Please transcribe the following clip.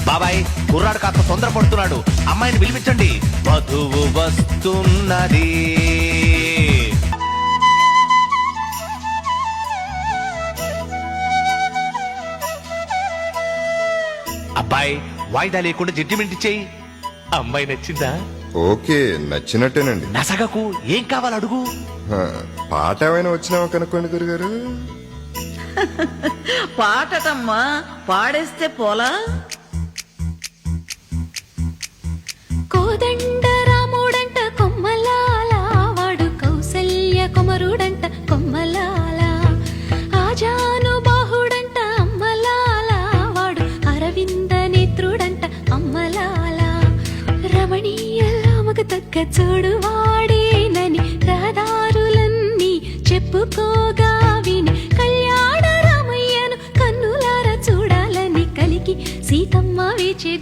బాబాయ్ కుర్రాడు కాస్త తొందరపడుతున్నాడు, అమ్మాయిని పిలిపించండి. వధువు వస్తున్నది. అబ్బాయి వాయిదా లేకుండా జడ్జిమెంట్ ఇచ్చేయి. అమ్మాయి నచ్చిందా? ఓకే, నచ్చినట్టేనండి. నసగకు, ఏం కావాలి అడుగు. పాట ఏమైనా వచ్చినావా కనుక్కోండి గురుగారు. పాటటమ్మా, పాడేస్తే పోలా. కోదండ రాముడంట కొమ్మలాల, వాడు కౌసల్య కుమరుడంట కొమ్మలాల. ఆజాను బాహుడంట అమ్మలాల, వాడు అరవింద నేత్రుడంట అమ్మలాల. రమణీయలామకు తగ్గ చూడు వాడేనని రహదారులన్నీ చెప్పుకోగా విని, కళ్యాణ రామయ్యను కన్నులార చూడాలని కలికి సీతమ్మ వేచే